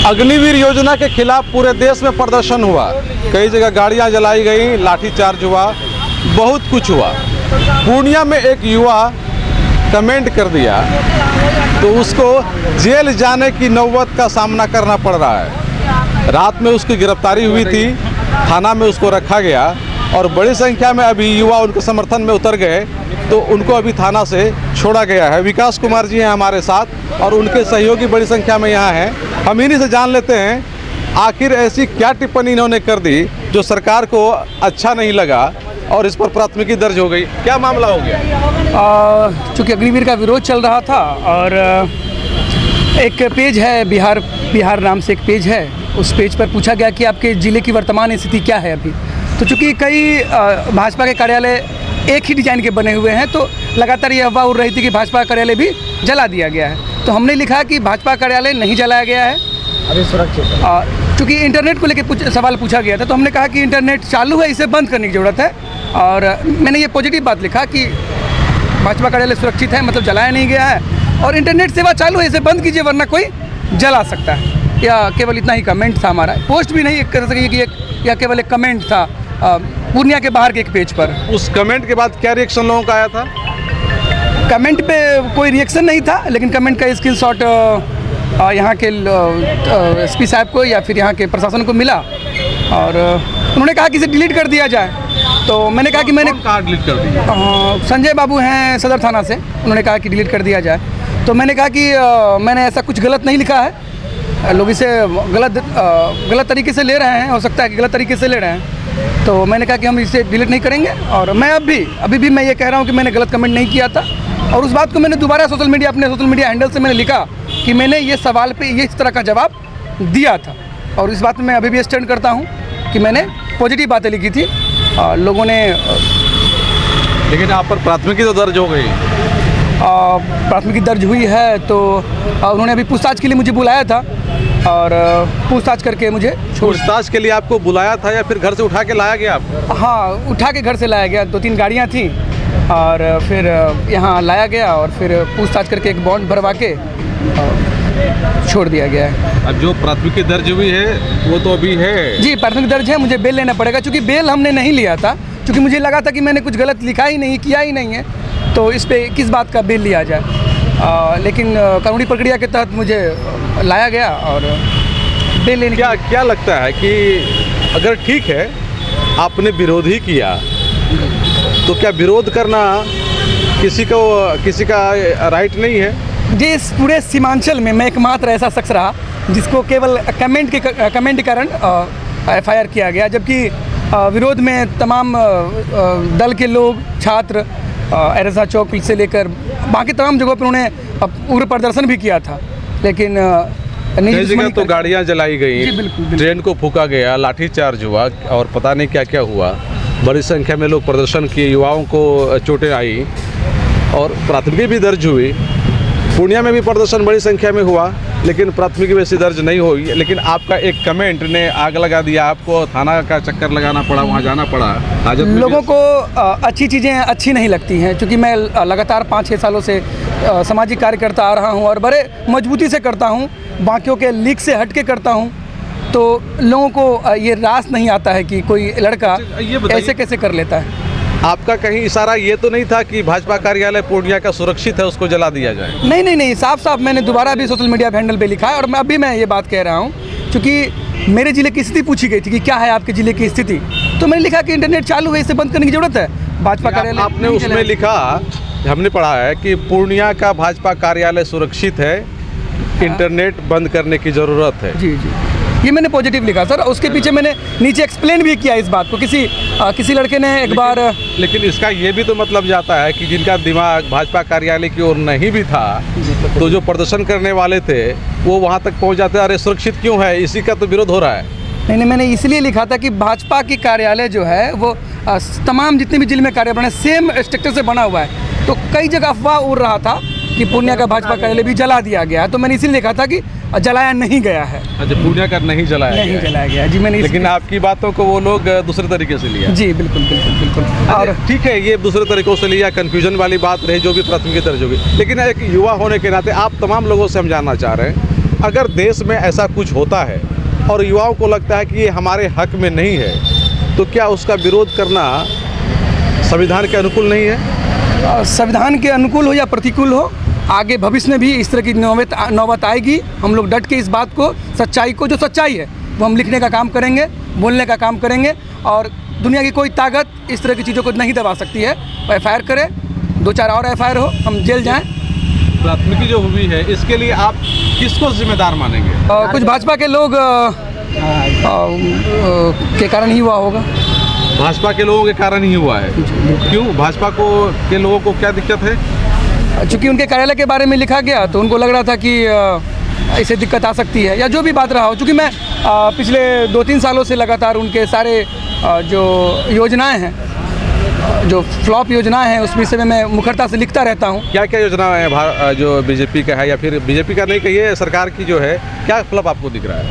अग्निवीर योजना के खिलाफ पूरे देश में प्रदर्शन हुआ। कई जगह गाड़ियां जलाई गई, लाठीचार्ज हुआ, बहुत कुछ हुआ। पूर्णिया में एक युवा कमेंट कर दिया तो उसको जेल जाने की नौबत का सामना करना पड़ रहा है। रात में उसकी गिरफ्तारी हुई थी, थाना में उसको रखा गया और बड़ी संख्या में अभी युवा उनके समर्थन में उतर गए, तो उनको अभी थाना से छोड़ा गया है। विकास कुमार जी हैं हमारे साथ और उनके सहयोगी बड़ी संख्या में यहाँ हैं। हम इन्हीं से जान लेते हैं आखिर ऐसी क्या टिप्पणी इन्होंने कर दी जो सरकार को अच्छा नहीं लगा और इस पर प्राथमिकी दर्ज हो गई। क्या मामला हो गया? चूँकि अग्निवीर का विरोध चल रहा था और एक पेज है बिहार नाम से एक पेज है, उस पेज पर पूछा गया कि आपके ज़िले की वर्तमान स्थिति क्या है अभी। तो चूँकि कई भाजपा के कार्यालय एक ही डिज़ाइन के बने हुए हैं, तो लगातार ये अफवाह उड़ रही थी कि भाजपा कार्यालय भी जला दिया गया है। तो हमने लिखा कि भाजपा कार्यालय नहीं जलाया गया है, अभी सुरक्षित। चूँकि इंटरनेट को लेकर सवाल पूछा गया था, तो हमने कहा कि इंटरनेट चालू है, इसे बंद करने की ज़रूरत है। और मैंने ये पॉजिटिव बात लिखा कि भाजपा कार्यालय सुरक्षित है, मतलब जलाया नहीं गया है, और इंटरनेट सेवा चालू है, इसे बंद कीजिए वरना कोई जला सकता है। या केवल इतना ही कमेंट था हमारा, पोस्ट भी नहीं कर सके कि या केवल एक कमेंट था पूर्णिया के बाहर के एक पेज पर। उस कमेंट के बाद क्या रिएक्शन लोगों का आया था? कमेंट पे कोई रिएक्शन नहीं था, लेकिन कमेंट का स्क्रीनशॉट यहाँ के एसपी साहब को या फिर यहाँ के प्रशासन को मिला और उन्होंने कहा कि इसे डिलीट कर दिया जाए। तो मैंने कहा कि मैंने डिलीट कर दिया। संजय बाबू हैं सदर थाना से, उन्होंने कहा कि डिलीट कर दिया जाए। तो मैंने कहा कि मैंने ऐसा कुछ गलत नहीं लिखा है, लोग इसे गलत तरीके से ले रहे हैं, हो सकता है कि गलत तरीके से ले रहे हैं। तो मैंने कहा कि हम इसे डिलीट नहीं करेंगे और मैं अभी भी मैं ये कह रहा हूँ कि मैंने गलत कमेंट नहीं किया था। और उस बात को मैंने दोबारा अपने सोशल मीडिया हैंडल से मैंने लिखा कि मैंने ये सवाल पे ये इस तरह का जवाब दिया था, और इस बात में मैं अभी भी स्टैंड करता हूँ कि मैंने पॉजिटिव बातें लिखी थी। लोगों ने, लेकिन आप पर प्राथमिकी तो दर्ज हो गई? प्राथमिकी दर्ज हुई है, तो उन्होंने अभी पूछताछ के लिए मुझे बुलाया था और पूछताछ करके मुझे पूछताछ के लिए आपको बुलाया था या फिर घर से उठा के लाया गया आपको? हाँ, उठा के घर से लाया गया, 2-3 गाड़ियाँ थी और फिर यहाँ लाया गया और फिर पूछताछ करके एक बॉन्ड भरवा के छोड़ दिया गया है। अब जो प्राथमिकी दर्ज हुई है वो तो अभी है? जी, प्राथमिक दर्ज है, मुझे बेल लेना पड़ेगा, क्योंकि बेल हमने नहीं लिया था, क्योंकि मुझे लगा था कि मैंने कुछ गलत लिखा ही नहीं, किया ही नहीं है, तो इस पर किस बात का बेल लिया जाए। लेकिन कानूनी प्रक्रिया के तहत मुझे लाया गया और बेल लेने। क्या लगता है कि अगर ठीक है आपने विरोध ही किया तो क्या विरोध करना किसी का राइट नहीं है? जी, इस पूरे सीमांचल में मैं एकमात्र ऐसा शख्स रहा जिसको केवल कमेंट के कारण FIR किया गया, जबकि विरोध में तमाम दल के लोग, छात्र एरसा चौक से लेकर बाकी तमाम जगहों पर उन्होंने उग्र प्रदर्शन भी किया था। लेकिन कई जगह तो गाड़ियां जलाई गई, बिल्कुल। ट्रेन को फूका गया, लाठीचार्ज हुआ और पता नहीं क्या क्या हुआ। बड़ी संख्या में लोग प्रदर्शन किए, युवाओं को चोटें आई और प्राथमिकी भी दर्ज हुई। पूर्णिया में भी प्रदर्शन बड़ी संख्या में हुआ, लेकिन प्राथमिकी वैसी दर्ज नहीं हुई। लेकिन आपका एक कमेंट ने आग लगा दिया, आपको थाना का चक्कर लगाना पड़ा, वहाँ जाना पड़ा। लोगों को अच्छी चीज़ें अच्छी नहीं लगती हैं, क्योंकि मैं लगातार 5-6 सालों से सामाजिक कार्य करता आ रहा हूँ और बड़े मजबूती से करता हूँ, बाकियों के लीक से हट के करता हूँ। तो लोगों को ये रास नहीं आता है कि कोई लड़का ऐसे कैसे कर लेता है। आपका कहीं इशारा ये तो नहीं था कि भाजपा कार्यालय पूर्णिया का सुरक्षित है, उसको जला दिया जाए? नहीं, साफ मैंने दोबारा भी सोशल मीडिया हैंडल पे लिखा है और मैं ये बात कह रहा हूँ, क्योंकि मेरे ज़िले की स्थिति पूछी गई थी कि क्या है आपके ज़िले की स्थिति, तो मैंने लिखा कि इंटरनेट चालू है, इसे बंद करने की ज़रूरत है। भाजपा कार्यालय आपने उसमें लिखा, हमने पढ़ा है कि पूर्णिया का भाजपा कार्यालय सुरक्षित है, इंटरनेट बंद करने की ज़रूरत है। जी, ये मैंने पॉजिटिव लिखा सर। उसके पीछे मैंने नीचे एक्सप्लेन भी किया इस बात को। किसी लड़के ने एक बार, लेकिन इसका ये भी तो मतलब जाता है कि जिनका दिमाग भाजपा कार्यालय की ओर नहीं भी था, तो जो प्रदर्शन करने वाले थे वो वहाँ तक पहुँच जाते, अरे सुरक्षित क्यों है, इसी का तो विरोध हो रहा है। नहीं, मैंने इसलिए लिखा था कि भाजपा की कार्यालय जो है वो तमाम जितने भी जिले में कार्यालय बने सेम स्ट्रक्चर से बना हुआ है। तो कई जगह अफवाह उड़ रहा था कि पूर्णिया का भाजपा कार्यालय भी जला दिया गया, तो मैंने इसीलिए लिखा था कि जलाया नहीं गया है। अच्छा, पूर्णिया का नहीं जलाया गया जी, मैंने। लेकिन आपकी बातों को वो लोग दूसरे तरीके से लिया? जी, बिल्कुल। और ठीक है, ये दूसरे तरीकों से लिया, कन्फ्यूजन वाली बात रही जो भी प्राथमिकी दर्ज होगी। लेकिन एक युवा होने के नाते आप तमाम लोगों से हम जानना चाह रहे हैं, अगर देश में ऐसा कुछ होता है और युवाओं को लगता है कि ये हमारे हक में नहीं है, तो क्या उसका विरोध करना संविधान के अनुकूल नहीं है? संविधान के अनुकूल हो या प्रतिकूल हो, आगे भविष्य में भी इस तरह की नौबत आएगी। हम लोग डट के इस बात को, सच्चाई को, जो सच्चाई है वो हम लिखने का काम करेंगे, बोलने का काम करेंगे, और दुनिया की कोई ताकत इस तरह की चीज़ों को नहीं दबा सकती है। FIR करें, 2-4 और FIR हो, हम जेल जाएं। प्राथमिकी जो हुई है इसके लिए आप किसको जिम्मेदार मानेंगे? कुछ भाजपा के लोग के कारण ही हुआ होगा। भाजपा के लोगों के कारण ही हुआ है? क्यों? भाजपा के लोगों को क्या दिक्कत है? चूँकि उनके कार्यालय के बारे में लिखा गया तो उनको लग रहा था कि इससे दिक्कत आ सकती है, या जो भी बात रहा हो। चूँकि मैं पिछले 2-3 सालों से लगातार उनके सारे जो योजनाएं हैं, जो फ्लॉप योजनाएं हैं, उस विषय में मैं मुखरता से लिखता रहता हूं। क्या क्या योजना है जो बीजेपी का है, या फिर बीजेपी का नहीं कहिए, सरकार की जो है, क्या फ्लॉप आपको दिख रहा है?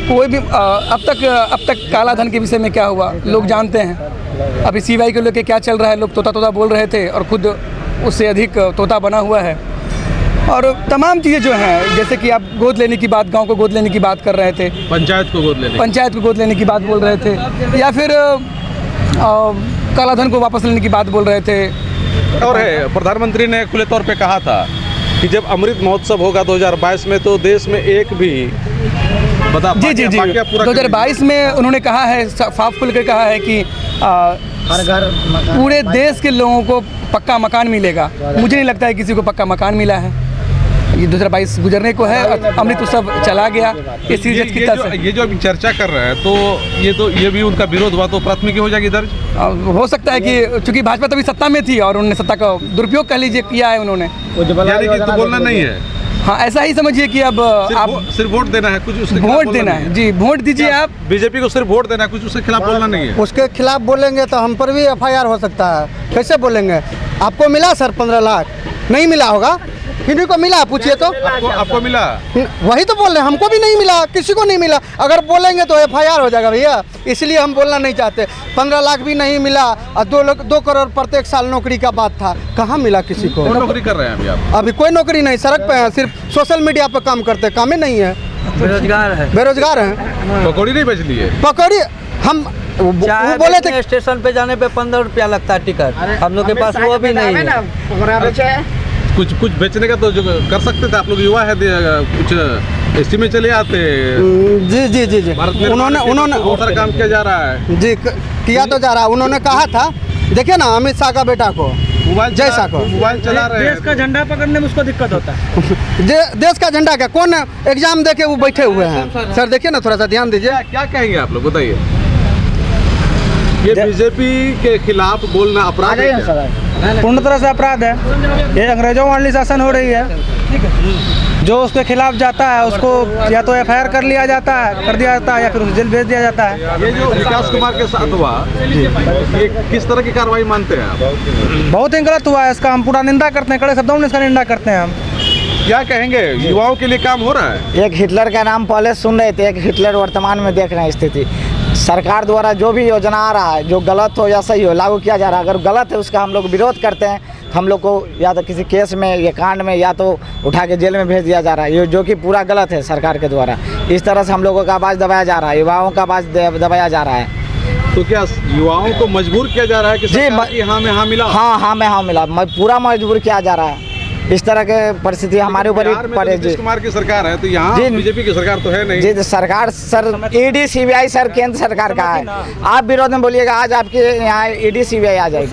कोई भी अब तक काला धन के विषय में क्या हुआ लोग जानते हैं। अभी CBI को लेकर क्या चल रहा है, लोग तोता बोल रहे थे और खुद उससे अधिक तोता बना हुआ है। और तमाम चीज़ें जो हैं, जैसे कि आप गोद लेने की बात, गांव को गोद लेने की बात कर रहे थे, पंचायत को गोद लेने की बात बोल रहे थे, या फिर काला धन को वापस लेने की बात बोल रहे थे। और प्रधानमंत्री ने खुले तौर पे कहा था कि जब अमृत महोत्सव होगा 2022 में, तो देश में एक भी जी 2022 में उन्होंने कहा है, साफ खुल कर कहा है कि हर घर पूरे देश के लोगों को पक्का मकान मिलेगा। मुझे नहीं लगता है किसी को पक्का मकान मिला है। ये 2022 गुजरने को है, अमृत उत्सव चला गया। ये जो अभी चर्चा कर रहे हैं, तो ये भी उनका विरोध हुआ तो प्राथमिकी हो जाएगी दर्ज? हो सकता है कि चूंकि भाजपा तभी सत्ता में थी और उन्होंने सत्ता का दुरुपयोग कर लीजिए किया है उन्होंने, यानी कि तो बोलना नहीं है। हाँ, ऐसा ही समझिए कि अब आप सिर्फ वोट देना है, कुछ उसके वोट देना है। जी, वोट दीजिए आप। बीजेपी को सिर्फ वोट देना है, कुछ उसके खिलाफ बोलना नहीं है। उसके खिलाफ बोलेंगे तो हम पर भी FIR हो सकता है। कैसे बोलेंगे? आपको मिला सर 15 लाख? नहीं मिला होगा, किन्हीं को मिला पूछिए तो। आपको मिला? वही तो बोल रहे हैं, हमको भी नहीं मिला, किसी को नहीं मिला। अगर बोलेंगे तो FIR हो जाएगा भैया, इसलिए हम बोलना नहीं चाहते। 15 लाख भी नहीं मिला और 2 करोड़ प्रत्येक साल नौकरी का बात था, कहाँ मिला किसी को? नौकरी कर रहे हैं अभी आप? अभी कोई नौकरी नहीं, सड़क पे है, सिर्फ सोशल मीडिया पे काम करते हैं, काम ही नहीं है, बेरोजगार हैं। पकौड़ी नहीं बेच लिए? पकौड़ी हम वो बोले थे स्टेशन पे जाने पे 15 रुपया लगता है टिकट, हम लोग के पास वो भी नहीं है। कुछ बेचने का तो जो कर सकते थे आप लोग, युवा है, कुछ इसी में चले आते। जी उन्होंने बहुत सारा काम किया जा रहा है। जी किया तो जा रहा है। उन्होंने कहा था, देखिए ना, अमित शाह का बेटा को, जय शाह को मोबाइल चला रहे हैं, देश का झंडा पकड़ने में उसको दिक्कत होता है। देश का झंडा क्या, कौन एग्जाम देके वो बैठे हुए हैं? सर देखिए ना, थोड़ा सा ध्यान दीजिए। क्या कहेंगे आप लोग, बताइए। ये बीजेपी के खिलाफ बोलना अपराध है क्या? पूर्ण तरह से अपराध है। ये अंग्रेजों वाली शासन हो रही है। जो उसके खिलाफ जाता है उसको या तो FIR कर दिया जाता है या फिर उसे जेल भेज दिया जाता है। ये जो विकास कुमार के साथ हुआ, ये किस तरह की कार्रवाई मानते हैं आप? बहुत ही गलत हुआ है, इसका हम पूरा निंदा करते हैं, कड़े शब्दों में इसका निंदा करते हैं हम। क्या कहेंगे, युवाओं के लिए काम हो रहा है? एक हिटलर का नाम पहले सुन रहे थे, एक हिटलर वर्तमान में देख रहे हैं स्थिति। सरकार द्वारा जो भी योजना आ रहा है, जो गलत हो या सही हो, लागू किया जा रहा है। अगर गलत है उसका हम लोग विरोध करते हैं, तो हम लोग को या तो किसी केस में या कांड में या तो उठा के जेल में भेज दिया जा रहा है, ये जो कि पूरा गलत है सरकार के द्वारा। इस तरह से हम लोगों का आवाज़ दबाया जा रहा है, युवाओं का आवाज़ दबाया जा रहा है। तो क्या युवाओं को मजबूर किया जा रहा है कि हाँ में हाँ मिला? हाँ में हाँ मिला, पूरा मजबूर किया जा रहा है। इस तरह के परिस्थिति हमारे ऊपर ही पड़े। नीतीश कुमार की सरकार है, तो यहाँ बीजेपी की सरकार तो है नहीं। जी सरकार, सर ED CBI सर केंद्र सरकार का है। आप विरोध में बोलिएगा, आज आपके यहाँ ED CBI आ जाएगी,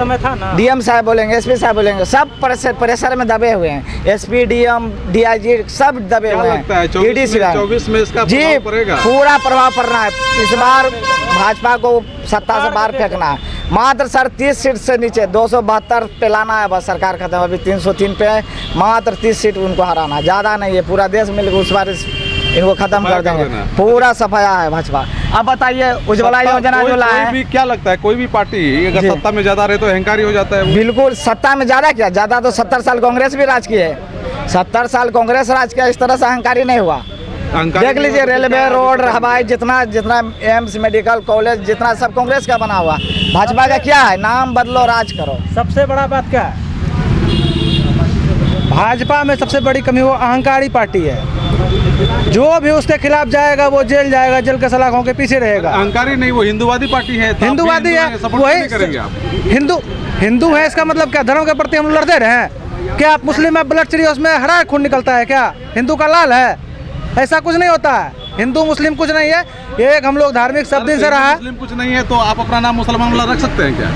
DM साहब बोलेंगे, SP साहब बोलेंगे, सब प्रेशर में दबे हुए हैं। SP DM DIG सब दबे हुए हैं। ED CBI 24 में इसका जी पूरा प्रभाव पड़ रहा है। इस बार भाजपा को सत्ता से बाहर फेंकना है। मात्र सर 30 सीट से नीचे 272 पे लाना है, बस सरकार खत्म। अभी 303 पे है, मात्र 30 सीट उनको हराना, ज़्यादा नहीं है। पूरा देश मिलकर उस बार इनको खत्म कर देंगे, पूरा सफाया है भाजपा। अब बताइए, उज्ज्वला योजना जो लाए हैं, क्या लगता है कोई भी पार्टी अगर सत्ता में ज़्यादा रहे तो अहंकारी हो जाता है? बिल्कुल, सत्ता में ज़्यादा क्या, ज़्यादा तो 70 साल कांग्रेस भी राज की है। 70 साल कांग्रेस राज किया, इस तरह से अहंकारी नहीं हुआ। देख लीजिए, रेलवे, रोड, हवाई, जितना एम्स, मेडिकल कॉलेज, जितना सब कांग्रेस का बना हुआ। भाजपा का क्या है, नाम बदलो, राज करो। सबसे बड़ा बात क्या है, भाजपा में सबसे बड़ी कमी वो अहंकारी पार्टी है। जो भी उसके खिलाफ जाएगा वो जेल जाएगा, जेल के सलाखों के पीछे रहेगा। अहंकारी नहीं, वो हिंदुवादी पार्टी है, तो आप भी हिंदुवादी हिंदू है, हैं, सपोर्ट वही नहीं करेंगे आप? हिंदू है, इसका मतलब क्या धर्म के प्रति हम लड़ते रहे हैं क्या? आप मुस्लिम में ब्लड चढ़ी उसमें हरा खून निकलता है क्या? हिंदू का लाल है? ऐसा कुछ नहीं होता है। हिंदू मुस्लिम कुछ नहीं है, ये एक हम लोग धार्मिक सब दिन से रहा है। मुस्लिम कुछ नहीं है तो आप अपना नाम मुसलमान वाला रख सकते हैं क्या?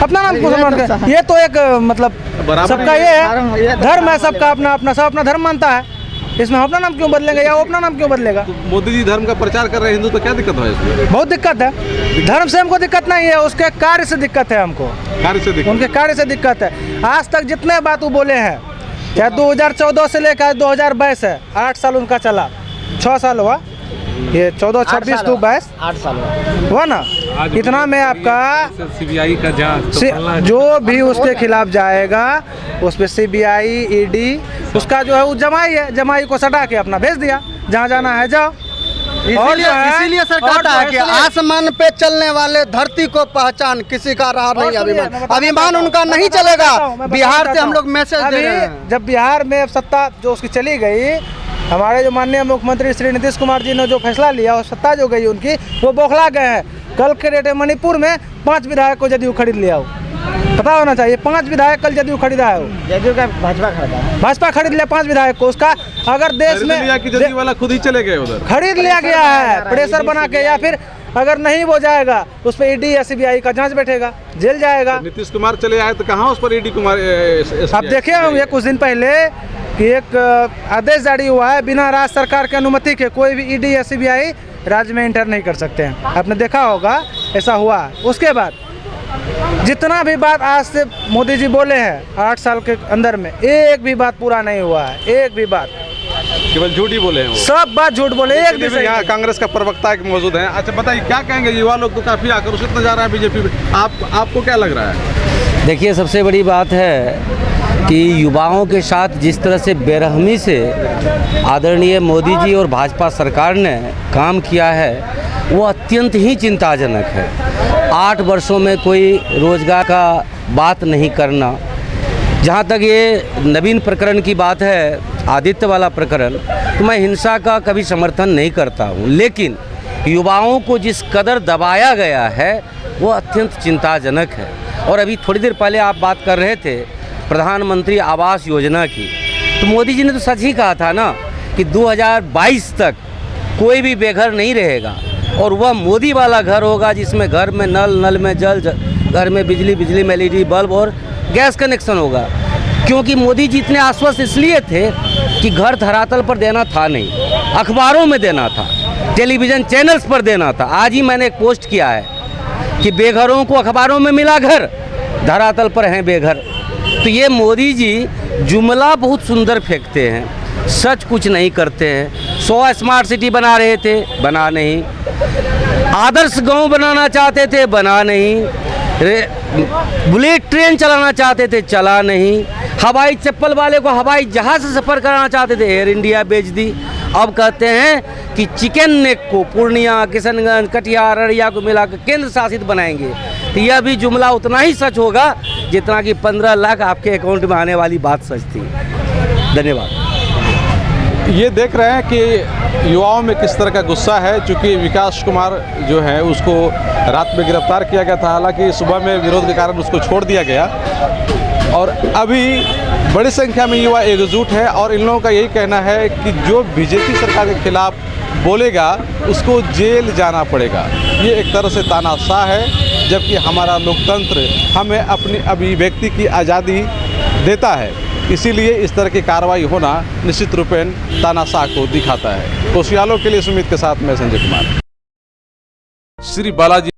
अपना नाम मुसलमान का, ये तो एक मतलब बराबर सबका ये है, धर्म है सबका अपना अपना, सब अपना धर्म मानता है। इसमें हम अपना नाम क्यों बदलेंगे या वो अपना नाम क्यों बदलेगा? तो मोदी जी धर्म का प्रचार कर रहे हैं हिंदू, तो क्या दिक्कत है इसमें? बहुत दिक्कत है। धर्म से हमको दिक्कत नहीं है, उसके कार्य से दिक्कत है हमको, कार्य से दिक्कत? उनके कार्य से दिक्कत है। आज तक जितने बात वो बोले हैं, चाहे 2014 से लेकर 2022 है, 8 साल उनका चला, 6 साल हुआ, ये 14, 26, 22, 8 साल हुआ ना। इतना में आपका सीबीआई का जांच जो भी उसके खिलाफ जाएगा उस पर CBI ED उसका जो है वो जमाई है, जमाई को सटा के अपना भेज दिया, जहाँ जाना है जाओ। इसीलिए सर कहता है कि आसमान पे चलने वाले धरती को पहचान, किसी का रहा नहीं अभिमान। अभिमान उनका नहीं चलेगा। बिहार से हम लोग मैसेज दे रहे हैं। जब बिहार में सत्ता जो उसकी चली गई, हमारे जो माननीय मुख्यमंत्री श्री नीतीश कुमार जी ने जो फैसला लिया और सत्ता जो गई उनकी, वो बौखला गए हैं। कल के डेट में मणिपुर में 5 विधायक को जदयू खरीद लिया हो, पता होना चाहिए। 5 विधायक कल जदयू खरीदा है, जदयू का भाजपा खरीदा है, भाजपा खरीद लिया 5 विधायक को। उसका अगर देश में जदयू वाला खुद ही चले गए उधर, खरीद लिया गया है प्रेशर बना के, या फिर अगर नहीं वो जाएगा उस पर ED या CBI का जांच बैठेगा, जेल जाएगा। नीतीश कुमार चले आए तो कहाँ उस पर ED कुमार आप देखे होंगे कुछ दिन पहले कि एक आदेश जारी हुआ है, बिना राज्य सरकार की अनुमति के कोई भी ED या CBI राज्य में इंटर नहीं कर सकते हैं। आपने देखा होगा ऐसा हुआ। उसके बाद जितना भी बात आज से मोदी जी बोले हैं 8 साल के अंदर में, एक भी बात पूरा नहीं हुआ है, एक भी बात, केवल झूठ ही बोले हैं वो। सब बात झूठ बोले, एक भी सही यहाँ नहीं। कांग्रेस का प्रवक्ता एक मौजूद है। अच्छा बताइए, क्या कहेंगे? युवा लोग तो काफी आक्रोशित नजर आ रहा है बीजेपी में, आपको क्या लग रहा है? देखिए, सबसे बड़ी बात है कि युवाओं के साथ जिस तरह से बेरहमी से आदरणीय मोदी जी और भाजपा सरकार ने काम किया है वो अत्यंत ही चिंताजनक है। 8 वर्षों में कोई रोजगार का बात नहीं करना। जहाँ तक ये नवीन प्रकरण की बात है, आदित्य वाला प्रकरण, तो मैं हिंसा का कभी समर्थन नहीं करता हूँ, लेकिन युवाओं को जिस कदर दबाया गया है वो अत्यंत चिंताजनक है। और अभी थोड़ी देर पहले आप बात कर रहे थे प्रधानमंत्री आवास योजना की, तो मोदी जी ने तो सच ही कहा था ना कि 2022 तक कोई भी बेघर नहीं रहेगा, और वह मोदी वाला घर होगा जिसमें घर में नल, नल में जल, घर में बिजली, बिजली में LED बल्ब और गैस कनेक्शन होगा। क्योंकि मोदी जी इतने आश्वस्त इसलिए थे कि घर धरातल पर देना था नहीं, अखबारों में देना था, टेलीविज़न चैनल्स पर देना था। आज ही मैंने एक पोस्ट किया है कि बेघरों को अखबारों में मिला घर, धरातल पर हैं बेघर। तो ये मोदी जी जुमला बहुत सुंदर फेंकते हैं, सच कुछ नहीं करते हैं। 100 स्मार्ट सिटी बना रहे थे, बना नहीं। आदर्श गांव बनाना चाहते थे, बना नहीं। बुलेट ट्रेन चलाना चाहते थे, चला नहीं। हवाई चप्पल वाले को हवाई जहाज से सफ़र कराना चाहते थे, एयर इंडिया बेच दी। अब कहते हैं कि चिकन नेक को पूर्णिया, किशनगंज, कटिहार, अररिया को मिलाकर केंद्र शासित बनाएंगे। तो यह भी जुमला उतना ही सच होगा जितना कि 15 लाख आपके अकाउंट में आने वाली बात सच थी। धन्यवाद। ये देख रहे हैं कि युवाओं में किस तरह का गुस्सा है, चूँकि विकास कुमार जो है उसको रात में गिरफ्तार किया गया था, हालांकि सुबह में विरोध के कारण उसको छोड़ दिया गया, और अभी बड़ी संख्या में युवा एकजुट है। और इन लोगों का यही कहना है कि जो बीजेपी सरकार के खिलाफ बोलेगा उसको जेल जाना पड़ेगा। ये एक तरह से तानाशाह है, जबकि हमारा लोकतंत्र हमें अपनी अभिव्यक्ति की आज़ादी देता है। इसीलिए इस तरह की कार्रवाई होना निश्चित रूपेण तानाशाह को दिखाता है। कोसियालों के लिए सुमित के साथ मैं संजय कुमार। श्री बालाजी